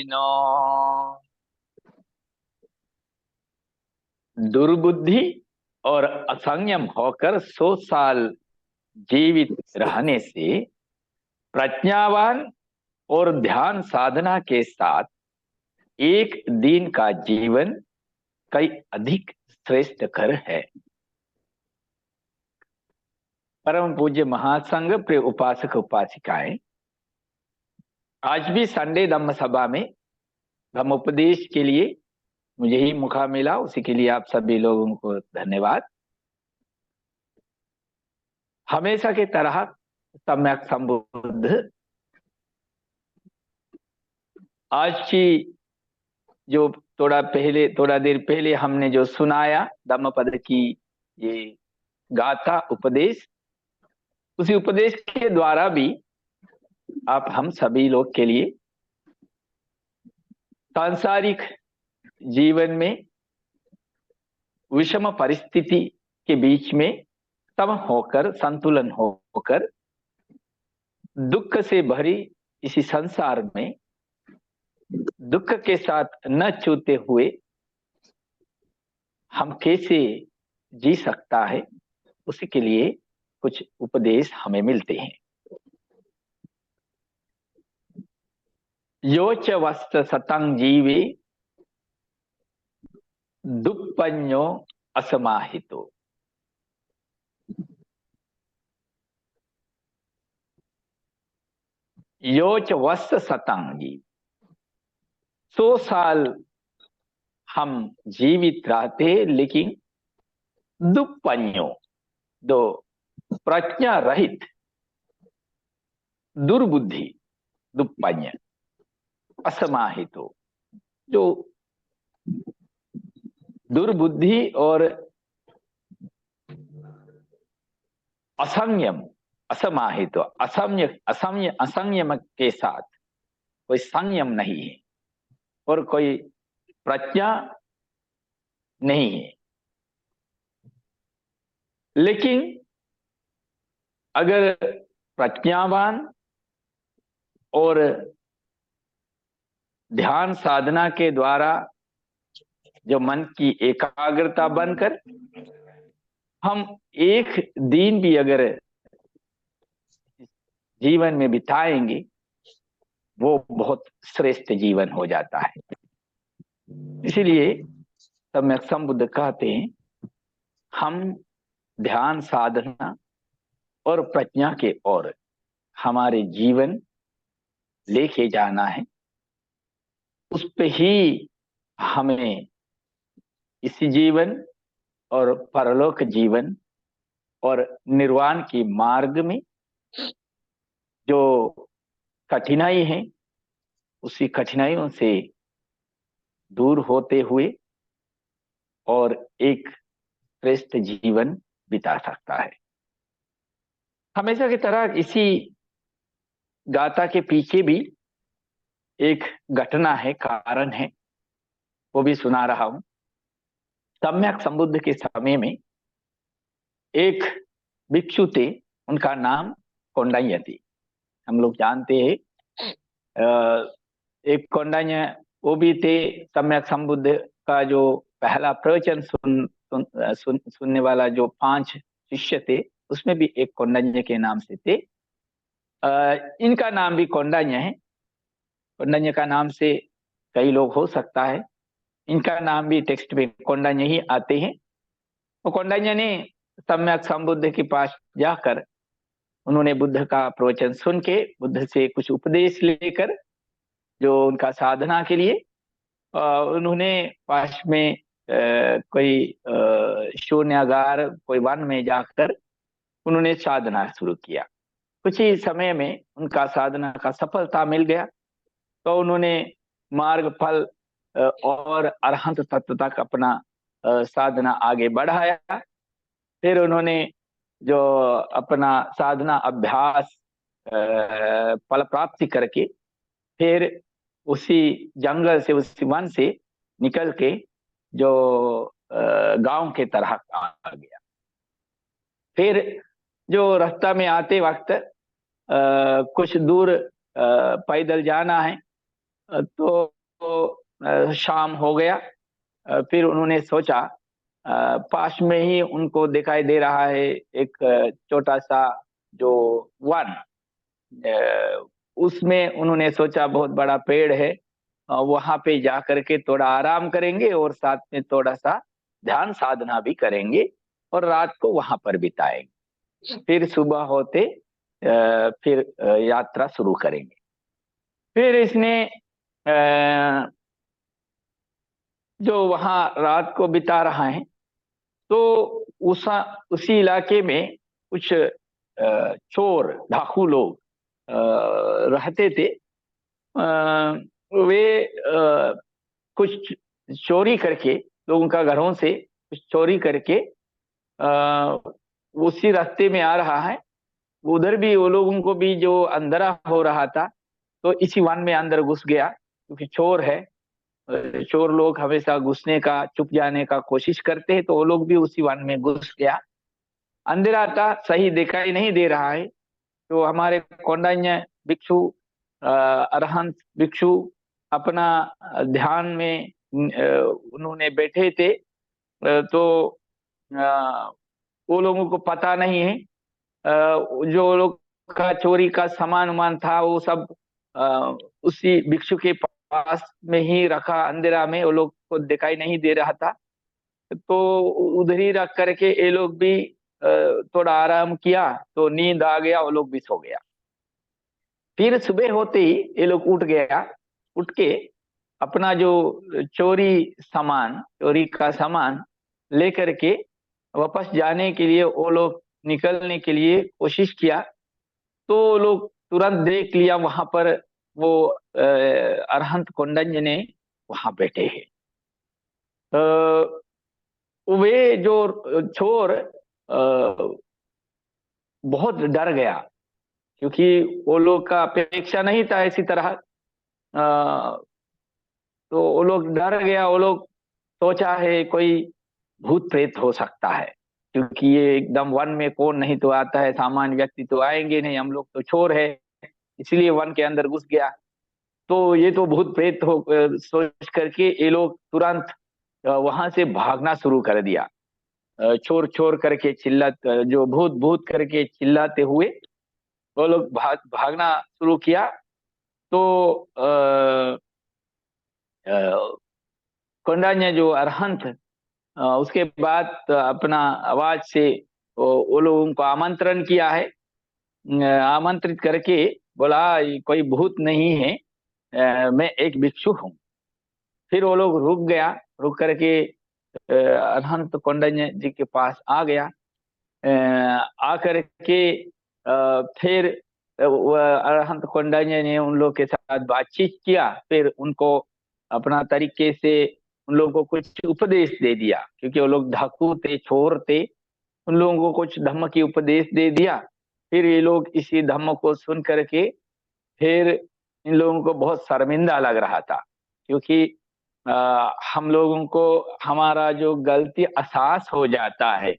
No दुर्बुद्धि और असंयम होकर 100 साल जीवित रहने से प्रज्ञावान और ध्यान साधना के साथ एक दिन का जीवन कई अधिक श्रेष्ठ कर है। परम पूज्य महासंघ प्रिय उपासक उपासिकाएं, आज भी संडे धम्म सभा में धम्मोपदेश के लिए मुझे ही मौका मिला, उसी के लिए आप सभी लोगों को धन्यवाद। हमेशा की तरह सम्यक संबुद्ध आज की जो थोड़ा देर पहले हमने जो सुनाया धम्मपद की ये गाथा उपदेश, उसी उपदेश के द्वारा भी आप हम सभी लोग के लिए सांसारिक जीवन में विषम परिस्थिति के बीच में सम होकर, संतुलन होकर, दुख से भरी इसी संसार में दुख के साथ न छूते हुए हम कैसे जी सकता है, उसी के लिए कुछ उपदेश हमें मिलते हैं। योच वस्त सतंग जीवे दुप्पन्यो असमाहितो। योच वस्त सतंग जी, 100 साल हम जीवित रहते, लेकिन दुप्पन्यो, दो प्रज्ञा रहित, दुर्बुद्धि, दुप्पन्य, असमाहितो, जो दुर्बुद्धि और असंयम, असमाहित, असंयम के साथ कोई संयम नहीं है और कोई प्रज्ञा नहीं है। लेकिन अगर प्रज्ञावान और ध्यान साधना के द्वारा जो मन की एकाग्रता बनकर हम एक दिन भी अगर जीवन में बिताएंगे, वो बहुत श्रेष्ठ जीवन हो जाता है। इसीलिए सम्यक संबुद्ध कहते हैं, हम ध्यान साधना और प्रज्ञा के ओर हमारे जीवन लेके जाना है। उस पे ही हमें इसी जीवन और परलोक जीवन और निर्वाण की मार्ग में जो कठिनाई है, उसी कठिनाइयों से दूर होते हुए और एक श्रेष्ठ जीवन बिता सकता है। हमेशा की तरह इसी गाथा के पीछे भी एक घटना है, कारण है, वो भी सुना रहा हूं। सम्यक संबुद्ध के समय में एक भिक्षु थे, उनका नाम कौंडिन्य थी। हम लोग जानते हैं एक कौंडिन्य वो भी थे। सम्यक संबुद्ध का जो पहला प्रवचन सुनने वाला जो 5 शिष्य थे, उसमें भी एक कौंडिन्य के नाम से थे। इनका नाम भी कौंडिन्य है। कौंडिन्य का नाम से कई लोग हो सकता है, इनका नाम भी टेक्स्ट में कौंडिन्य ही आते हैं। तो कौंडिन्य ने सम्यक संबुद्ध के पास जाकर उन्होंने बुद्ध का प्रवचन सुन के बुद्ध से कुछ उपदेश लेकर, जो उनका साधना के लिए उन्होंने पास में कोई शून्यागार, कोई वन में जाकर उन्होंने साधना शुरू किया। कुछ ही समय में उनका साधना का सफलता मिल गया, तो उन्होंने मार्ग फल और अरहंत तत्व तक अपना साधना आगे बढ़ाया। फिर उन्होंने जो अपना साधना अभ्यास फल प्राप्ति करके फिर उसी जंगल से, उसी वन से निकल के जो गांव के तरह आ गया। फिर जो रास्ता में आते वक्त कुछ दूर पैदल जाना है, शाम हो गया। फिर उन्होंने सोचा, पास में ही उनको दिखाई दे रहा है एक छोटा सा जो वन। उसमें उन्होंने सोचा बहुत बड़ा पेड़ है, वहां पे जा करके थोड़ा आराम करेंगे और साथ में थोड़ा सा ध्यान साधना भी करेंगे और रात को वहां पर बिताएंगे। फिर सुबह होते फिर यात्रा शुरू करेंगे। फिर इसने जो वहां रात को बिता रहा है, तो उस उसी इलाके में कुछ चोर डाकू लोग रहते थे। वे कुछ चोरी करके लोगों का घरों से कुछ चोरी करके उसी रास्ते में आ रहा है। उधर भी वो लोगों को भी जो अंधेरा हो रहा था, तो इसी वन में अंदर घुस गया, क्योंकि चोर है। चोर लोग हमेशा घुसने का, छुप जाने का कोशिश करते हैं, तो वो लोग भी उसी वन में घुस गया। अंधेरा था, सही दिखाई नहीं दे रहा है। तो हमारे कौंडन्य भिक्षु, अरहंत भिक्षु अपना ध्यान में उन्होंने बैठे थे। तो वो लोगों को पता नहीं है, जो लोग का चोरी का सामान उमान था वो सब उसी भिक्षु के पास में ही रखा। अंधेरा में वो लोग को दिखाई नहीं दे रहा था, तो उधर ही रख करके ये लोग भी थोड़ा आराम किया, तो नींद आ गया, वो लोग भी सो गया। फिर सुबह होते ही ये लोग उठ गया। उठ के अपना जो चोरी का सामान लेकर के वापस जाने के लिए वो लोग निकलने के लिए कोशिश किया। तो वो लोग तुरंत देख लिया वहां पर वो अरहंत कोंडन्ज ने वहां बैठे हैं। वे जो चोर बहुत डर गया, क्योंकि वो लोग का अपेक्षा नहीं था इसी तरह। तो वो लोग डर गया। वो लोग सोचा है कोई भूत प्रेत हो सकता है, क्योंकि ये एकदम वन में कौन नहीं तो आता है, सामान्य व्यक्ति तो आएंगे नहीं, हम लोग तो चोर है, इसलिए वन के अंदर घुस गया। तो ये तो भूत प्रेत हो सोच करके ये लोग तुरंत वहां से भागना शुरू कर दिया। चोर चोर करके जो भूत भूत करके चिल्लाते हुए वो लोग भागना शुरू किया। तो कोंडा ने जो अरहंत उसके बाद अपना आवाज से वो लोगों को आमंत्रण किया है। आमंत्रित करके बोला, कोई भूत नहीं है, मैं एक भिक्षु हूँ। फिर वो लोग रुक गया। रुक करके अरहंत कोंडन्य जी के पास आ गया। आकर के फिर अरहंत कोंडन्य ने उन लोग के साथ बातचीत किया। फिर उनको अपना तरीके से उन लोगों को कुछ उपदेश दे दिया, क्योंकि वो लोग डाकू थे, चोर थे। उन लोगों को कुछ धम्म की उपदेश दे दिया। फिर ये लोग इसी धम्म को सुन करके फिर इन लोगों को बहुत शर्मिंदा लग रहा था, क्योंकि हम लोगों को हमारा जो गलती एहसास हो जाता है,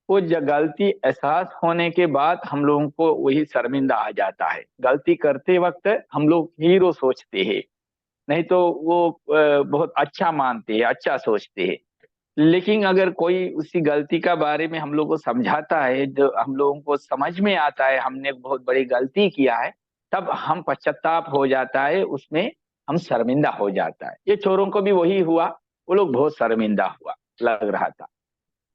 वो गलती एहसास होने के बाद हम लोगों को वही शर्मिंदा आ जाता है। गलती करते वक्त हम लोग हीरो सोचते हैं, नहीं तो वो बहुत अच्छा मानते हैं, अच्छा सोचते हैं। लेकिन अगर कोई उसी गलती का बारे में हम लोग को समझाता है, जो हम लोगों को समझ में आता है हमने बहुत बड़ी गलती किया है, तब हम पश्चाताप हो जाता है, उसमें हम शर्मिंदा हो जाता है। ये चोरों को भी वही हुआ, वो लोग बहुत शर्मिंदा हुआ लग रहा था।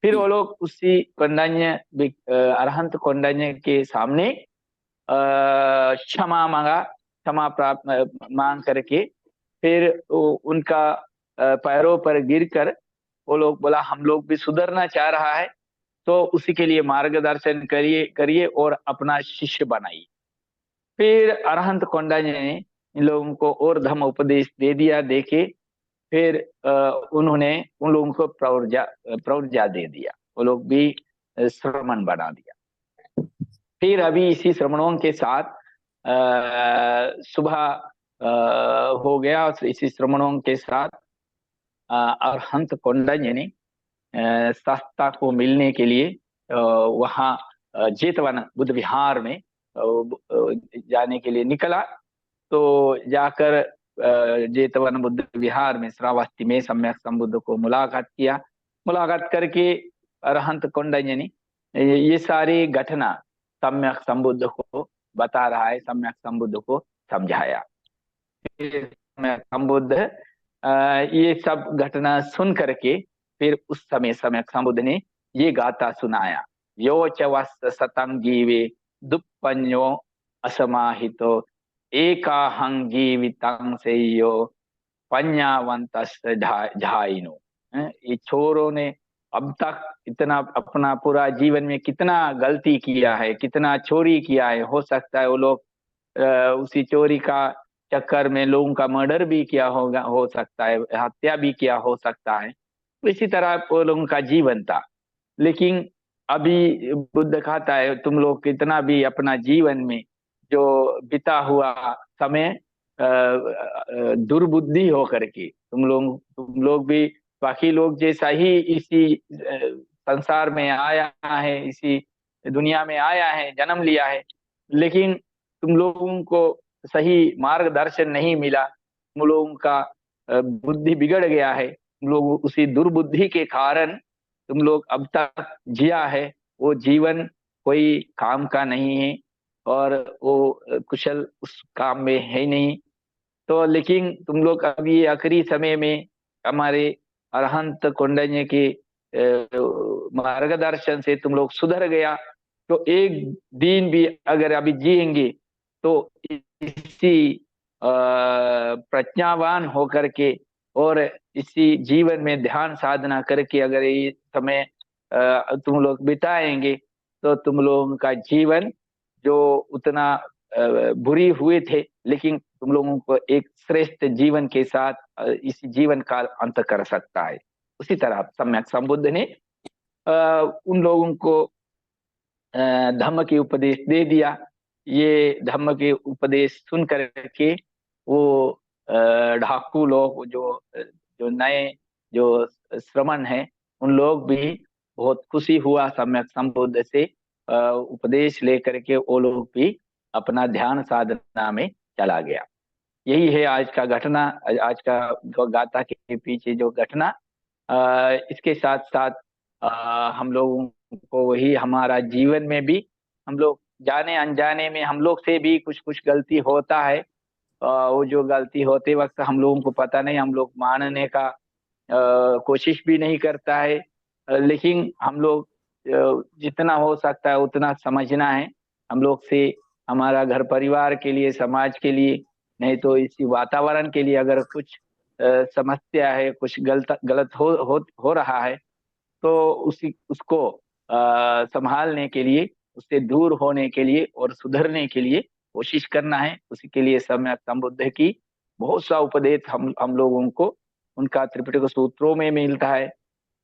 फिर वो लोग उसी कोंडन्य अरहंत कोंडन्य के सामने क्षमा मांगा। क्षमा प्राप्त मांग करके फिर उनका पैरों पर गिरकर वो लोग बोला, हम लोग भी सुधरना चाह रहा है, तो उसी के लिए मार्गदर्शन करिए करिए और अपना शिष्य बनाइए। फिर अरहंत कोंडा जी ने इन लोगों को और धम्म उपदेश दे दिया। देके फिर उन्होंने उन लोगों को प्रौर्जा दे दिया। वो लोग भी श्रमण बना दिया। फिर अभी इसी श्रमणों के साथ सुबह हो गया। इसी श्रमणों के साथ अरहंत कोंडा जी ने शास्ता को मिलने के लिए वहाँ जेतवन बुद्ध विहार में जाने के लिए निकला। तो जाकर जेतवन बुद्ध विहार में श्रावस्ती में सम्यक संबुद्ध को मुलाकात किया। मुलाकात करके अरहंत कौंडिन्य ये सारी घटना सम्यक संबुद्ध को बता रहा है, सम्यक संबुद्ध को समझाया। सम्यक संबुद्ध ये सब घटना सुन करके फिर उस समय सम्यक संबुद्ध ने ये गाथा सुनाया। यो च वस्त सतं जीवे दुप्पन्यो असमाहितो एकाहं जीवितं सेयो पन्यावंतस्य झाइनो। ये छोरों ने अब तक इतना अपना पूरा जीवन में कितना गलती किया है, कितना चोरी किया है। हो सकता है वो लोग उसी चोरी का चक्कर में लोगों का मर्डर भी किया होगा, हो सकता है हत्या भी किया हो सकता है। इसी तरह वो लोगों का जीवन था। लेकिन अभी बुद्ध कहता है तुम लोग कितना भी अपना जीवन में जो बिता हुआ समय दुर्बुद्धि हो करके तुम लोग भी बाकी लोग जैसा ही इसी संसार में आया है, इसी दुनिया में आया है, जन्म लिया है, लेकिन तुम लोगों को सही मार्गदर्शन नहीं मिला। तुम लोगों का बुद्धि बिगड़ गया है। तुम लोग उसी दुर्बुद्धि के कारण तुम लोग अब तक जिया है, वो जीवन कोई काम का नहीं है और वो कुशल उस काम में है ही नहीं। तो लेकिन तुम लोग अभी आखिरी समय में हमारे अरहंत कौंडिन्य के मार्गदर्शन से तुम लोग सुधर गया। तो एक दिन भी अगर अभी जिएंगे तो इसी प्रज्ञावान होकर के और इसी जीवन में ध्यान साधना करके अगर ये समय तुम लोग बिताएंगे तो तुम लोगों का जीवन जो उतना बुरी हुए थे, लेकिन तुम लोगों को एक श्रेष्ठ जीवन के साथ इसी जीवन काल अंत कर सकता है। उसी तरह सम्यक संबुद्ध ने उन लोगों को धम्म के उपदेश दे दिया। ये धम्म के उपदेश सुन करके वो ढाकू लोग जो जो नए जो श्रमण है उन लोग भी बहुत खुशी हुआ सम्यक संबुद्ध से उपदेश लेकर के वो लोग भी अपना ध्यान साधना में चला गया। यही है आज का घटना, आज का गाथा के पीछे जो घटना। इसके साथ साथ हम लोगों को वही हमारा जीवन में भी हम लोग जाने अनजाने में हम लोग से भी कुछ कुछ गलती होता है। वो जो गलती होते वक्त हम लोगों को पता नहीं, हम लोग मानने का कोशिश भी नहीं करता है। लेकिन हम लोग जितना हो सकता है उतना समझना है। हम लोग से हमारा घर परिवार के लिए, समाज के लिए, नहीं तो इसी वातावरण के लिए अगर कुछ समस्या है, कुछ गलत हो रहा है तो उसको संभालने के लिए, उससे दूर होने के लिए और सुधरने के लिए कोशिश करना है। उसी के लिए सम्यक संबुद्ध की बहुत सा उपदेश हम लोगों को उनका त्रिपिटक सूत्रों में मिलता है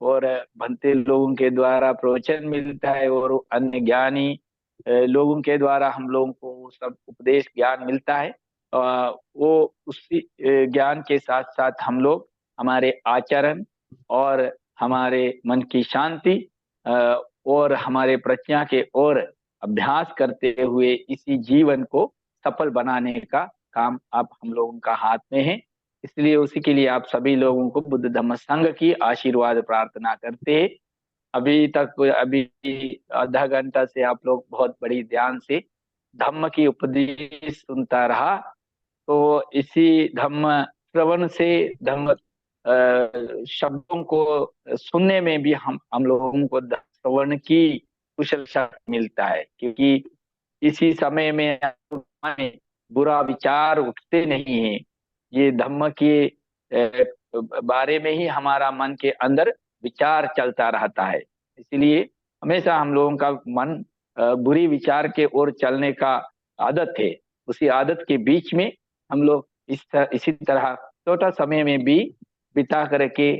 और भंते लोगों के द्वारा प्रवचन मिलता है और अन्य ज्ञानी लोगों के द्वारा हम लोगों को सब उपदेश ज्ञान मिलता है। वो उसी ज्ञान के साथ साथ हम लोग हमारे आचरण और हमारे मन की शांति और हमारे प्रज्ञा के और अभ्यास करते हुए इसी जीवन को सफल बनाने का काम अब हम लोगों का हाथ में है। इसलिए उसी के लिए आप सभी लोगों को बुद्ध धम्म संघ की आशीर्वाद प्रार्थना करते हैं। अभी आधा घंटा से आप लोग बहुत बड़ी ध्यान से धम्म की उपदेश सुनता रहा। तो इसी धम्म श्रवण से धम्म शब्दों को सुनने में भी हम लोगों को श्रवण की कुशल शक्ति मिलता है, क्योंकि इसी समय में बुरा विचार उठते नहीं है। ये धम्म के बारे में ही हमारा मन के अंदर विचार चलता रहता है। इसलिए हमेशा हम लोगों का मन बुरी विचार के ओर चलने का आदत है। उसी आदत के बीच में हम लोग इसी तरह छोटा समय में भी बिता करके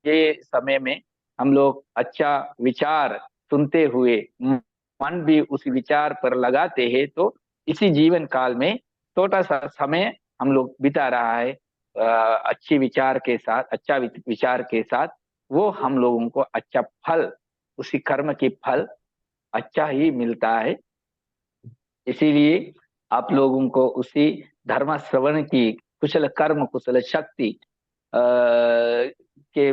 ये समय में हम लोग अच्छा विचार सुनते हुए मन भी उस विचार पर लगाते हैं, तो इसी जीवन काल में छोटा सा समय हम लोग बिता रहा है अच्छी विचार के साथ, अच्छा विचार के साथ, वो हम लोगों को अच्छा फल, उसी कर्म की फल अच्छा ही मिलता है। इसीलिए आप लोगों को उसी धर्म श्रवण की, कुशल कर्म कुशल शक्ति के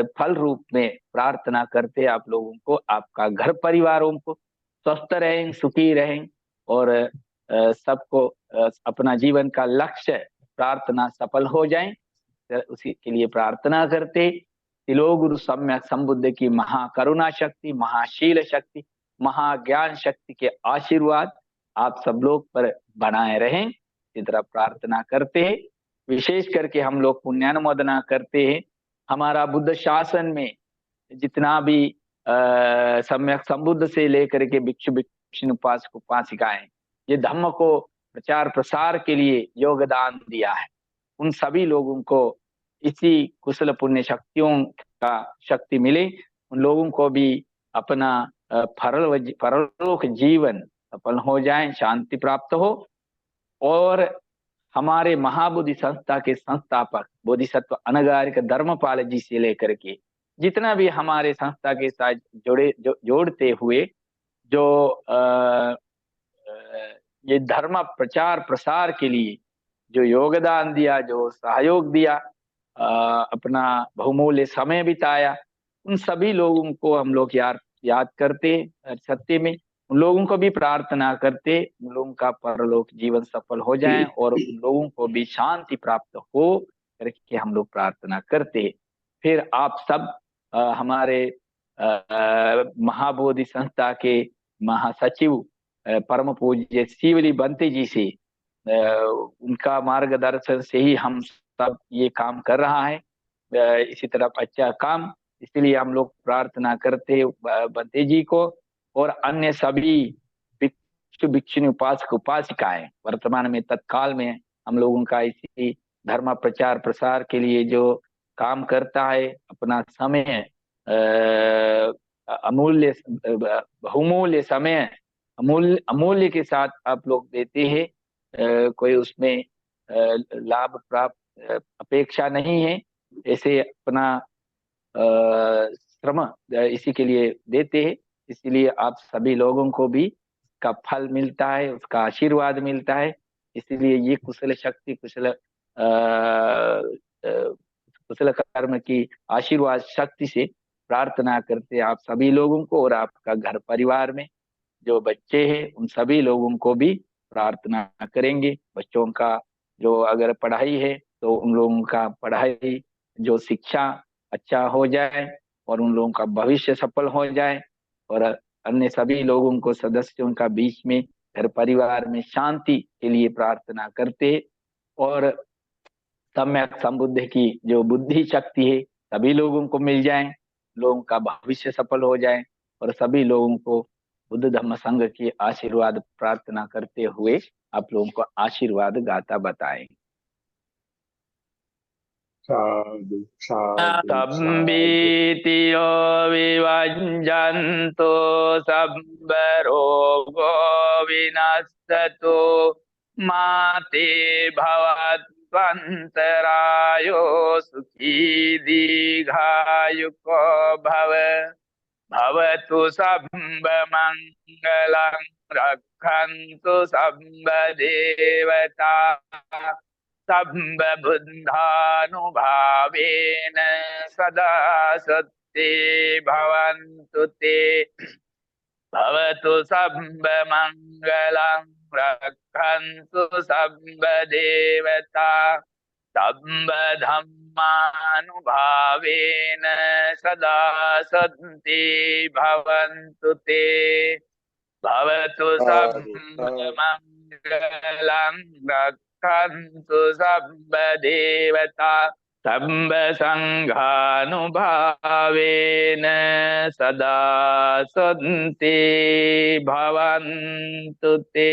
फल रूप में प्रार्थना करते आप लोगों को, आपका घर परिवारों को स्वस्थ रहें, सुखी रहें, और सबको अपना जीवन का लक्ष्य प्रार्थना सफल हो जाए, उसी के लिए प्रार्थना करते। तिलो गुरु सम्यक संबुद्ध की महाकरुणा शक्ति, महाशील शक्ति, महाज्ञान शक्ति के आशीर्वाद आप सब लोग पर बनाए रहें, इसी तरह प्रार्थना करते हैं। विशेष करके हम लोग पुण्यानुमोदना करते हैं, हमारा बुद्ध शासन में जितना भी सम्यक संबुद्ध से लेकर के भिक्षु भिक्षु उपासक उपासिकाएं ये धम्म को प्रचार प्रसार के लिए योगदान दिया है, उन सभी लोगों को इसी कुशल पुण्य शक्तियों का शक्ति मिले, उन लोगों को भी अपना परलोक जीवन सफल हो जाए, शांति प्राप्त हो। और हमारे महाबोधि संस्था के संस्थापक बोधिसत्व अनगारिक धर्मपाल जी से लेकर के जितना भी हमारे संस्था के साथ जोड़ते हुए जो ये धर्म प्रचार प्रसार के लिए जो योगदान दिया, जो सहयोग दिया, अपना बहुमूल्य समय बिताया, उन सभी लोगों को हम लोग याद करते सत्य में, उन लोगों को भी प्रार्थना करते, उन लोगों का परलोक जीवन सफल हो जाए और उन लोगों को भी शांति प्राप्त हो करके हम लोग प्रार्थना करते। फिर आप सब हमारे महाबोधि संस्था के महासचिव परम पूज्य शिवली बंते जी से उनका मार्गदर्शन से ही हम सब ये काम कर रहा है, इसी तरफ अच्छा काम, इसलिए हम लोग प्रार्थना करते बंते जी को और अन्य सभी भिक्षु भिक्षुणी उपासक उपासिकाएं वर्तमान में तत्काल में हम लोगों का इसी धर्म प्रचार प्रसार के लिए जो काम करता है, अपना समय अमूल्य बहुमूल्य समय अमूल्य के साथ आप लोग देते हैं, कोई उसमें लाभ प्राप्त अपेक्षा नहीं है, ऐसे अपना श्रम इसी के लिए देते हैं, इसलिए आप सभी लोगों को भी का फल मिलता है, उसका आशीर्वाद मिलता है। इसलिए ये कुशल शक्ति कुशल कर्म की आशीर्वाद शक्ति से प्रार्थना करते आप सभी लोगों को, और आपका घर परिवार में जो बच्चे हैं उन सभी लोगों को भी प्रार्थना करेंगे। बच्चों का जो अगर पढ़ाई है तो उन लोगों का पढ़ाई जो शिक्षा अच्छा हो जाए और उन लोगों का भविष्य सफल हो जाए, और अन्य सभी लोगों को सदस्यों का बीच में घर परिवार में शांति के लिए प्रार्थना करते, और सम्यक संबुद्ध की जो बुद्धि शक्ति है सभी लोगों को मिल जाए, लोगों का भविष्य सफल हो जाए, और सभी लोगों को बुद्ध धम्म संघ की आशीर्वाद प्रार्थना करते हुए आप लोगों को आशीर्वाद गाथा बताएं। साधु साधु तम्बीतियो विवञ्जन्तु सब्बरोगो विनश्यतु माते भवत्वन्तरायो सुखी दीर्घायुको भव। भवतु सर्वमङ्गलं रक्षन्तु सर्वदेवता सर्वबुद्धानुभावेन सदा सत्ते भवन्तु ते। भवतु सर्वमङ्गलं रक्षन्तु सर्वदेवता सर्वधर्मानुभावेन सदा सन्ति भवन्तु ते। भवतु सर्वमङ्गलं रक्षन्तु सर्वदेवता सर्वसङ्घानुभावेन सदा सन्ति भवन्तु ते।